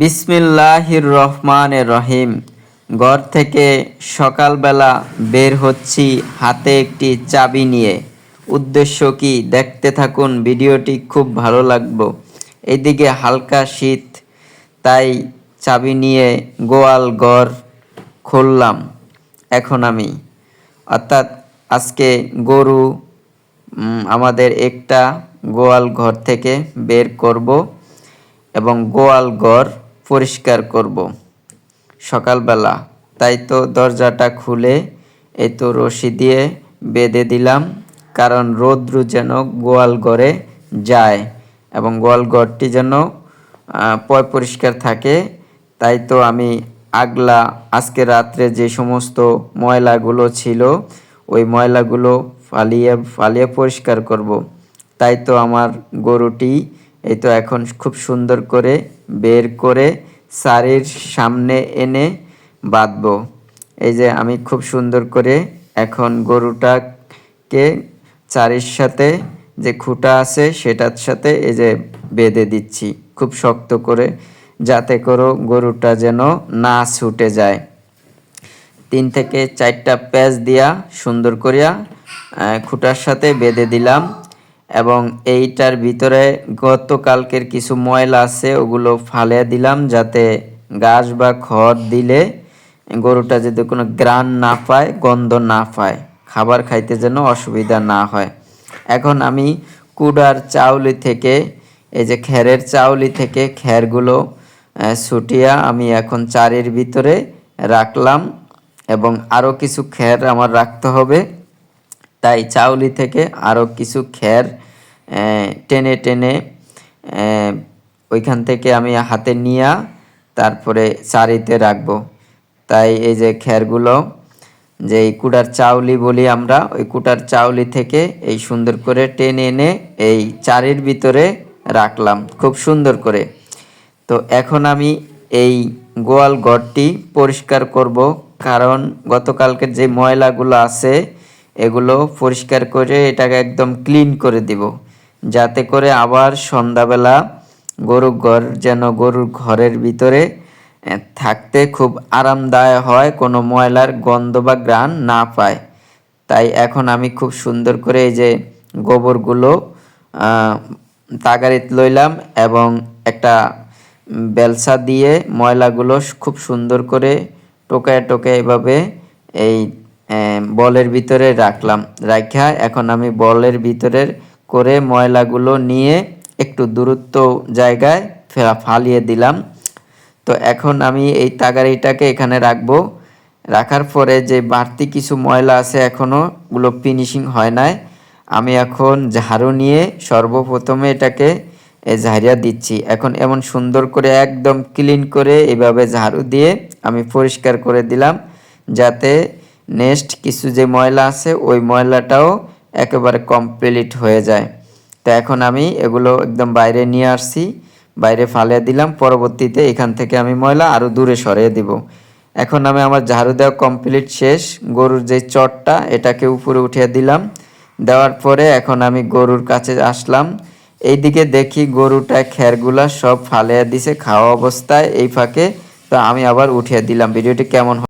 বিসমিল্লাহির রহমানির রহিম। ঘর থেকে সকালবেলা বের হচ্ছি হাতে একটি চাবি নিয়ে। উদ্দেশ্য কি দেখতে থাকুন, ভিডিওটি খুব ভালো লাগবে। এইদিকে হালকা শীত, তাই চাবি নিয়ে গোয়াল ঘর খুললাম। এখন আমি অর্থাৎ আজকে গরু আমাদের একটা গোয়াল ঘর থেকে বের করব এবং গোয়াল ঘর পরিষ্কার করব সকালবেলা। তাই তো দরজাটা খুলে এই তো রশি দিয়ে বেঁধে দিলাম, কারণ রৌদ্র যেন গোয়াল ঘরে যায় এবং গোয়াল ঘরটি যেন পরিষ্কার থাকে। তাই তো আমি আজকে রাত্রে যে সমস্ত ময়লাগুলো ছিল ওই ময়লাগুলো ফালিয়ে ফালিয়ে পরিষ্কার করব। তাই তো আমার গরুটি এই তো এখন খুব সুন্দর করে বের করে সারির সামনে এনে বাঁধবো। এই যে আমি খুব সুন্দর করে এখন গরুটাকে চারির সাথে যে খুঁটা আছে সেটার সাথে এই যে বেঁধে দিচ্ছি খুব শক্ত করে, যাতে করে গরুটা যেন না ছুটে যায়। 3 থেকে 4টা প্যাচ দিয়া সুন্দর করিয়া খুঁটার সাথে বেঁধে দিলাম এবং এইটার ভিতরে গতকালকের কিছু ময়লা আছে ওগুলো ফালিয়ে দিলাম, যাতে ঘাস বা খড় দিলে গরুটা যদি কোনো ঘ্রাণ না পায়, গন্ধ না পায়, খাবার খাইতে যেন অসুবিধা না হয়। এখন আমি কুড়ার চাউলি থেকে এই যে খেরের চাউলি থেকে খেরগুলো ছুটিয়া আমি এখন চারির ভিতরে রাখলাম এবং আরও কিছু খের আমার রাখতে হবে। তাই চাউলি থেকে আরও কিছু খের টেনে টেনে ওইখান থেকে আমি হাতে নিয়ে তারপরে চারিতে রাখবো। তাই এই যে খেরগুলো, যে এই কুটার চাউলি বলি আমরা, ওই কুটার চাউলি থেকে এই সুন্দর করে টেনে এনে এই চারির ভিতরে রাখলাম খুব সুন্দর করে। তো এখন আমি এই গোয়াল ঘরটি পরিষ্কার করব, কারণ গতকালকের যে ময়লাগুলো আছে এগুলো পরিষ্কার করে এটাকে একদম ক্লিন করে দিব, যাতে করে আবার সন্ধ্যাবেলা গরুর ঘরের ভিতরে থাকতে খুব আরামদায়ক হয়, কোনো ময়লার গন্ধ বা ঘ্রাণ না পায়। তাই এখন আমি খুব সুন্দর করে এই যে গোবরগুলো তাগারিত লইলাম এবং একটা বেলসা দিয়ে ময়লাগুলো খুব সুন্দর করে টোকায় টোকায় এভাবে এই বলের ভিতরে রাখা এখন আমি বলের ভিতরের করে ময়লাগুলো নিয়ে একটু দূরত্ব জায়গায় ফালিয়ে দিলাম। তো এখন আমি এই তাগারিটাকে এখানে রাখবো। রাখার পরে যে বাড়তি কিছু ময়লা আছে এখনও ওগুলো ফিনিশিং হয় নাই, আমি এখন ঝাড়ু নিয়ে সর্বপ্রথমে এটাকে ঝাড়িয়া দিচ্ছি। এখন এমন সুন্দর করে একদম ক্লিন করে এভাবে ঝাড়ু দিয়ে আমি পরিষ্কার করে দিলাম, যাতে নেক্সট কিছু যে ময়লা আছে ওই ময়লাটাও একেবারে কমপ্লিট হয়ে যায়। তো এখন আমি এগুলো একদম বাইরে নিয়ে আসছি, বাইরে ফালিয়ে দিলাম। পরবর্তীতে এখান থেকে আমি ময়লা আরও দূরে সরিয়ে দিব। এখন আমি আমার ঝাড়ু দেওয়া কমপ্লিট শেষ। গরুর যে চটটা এটাকে উপরে উঠিয়ে দিলাম, দেওয়ার পরে এখন আমি গরুর কাছে আসলাম। এইদিকে দেখি গরুটা খেরগুলা সব ফালিয়ে দিছে খাওয়া অবস্থায় এই ফাঁকে। তো আমি আবার উঠিয়ে দিলাম। ভিডিওটি কেমন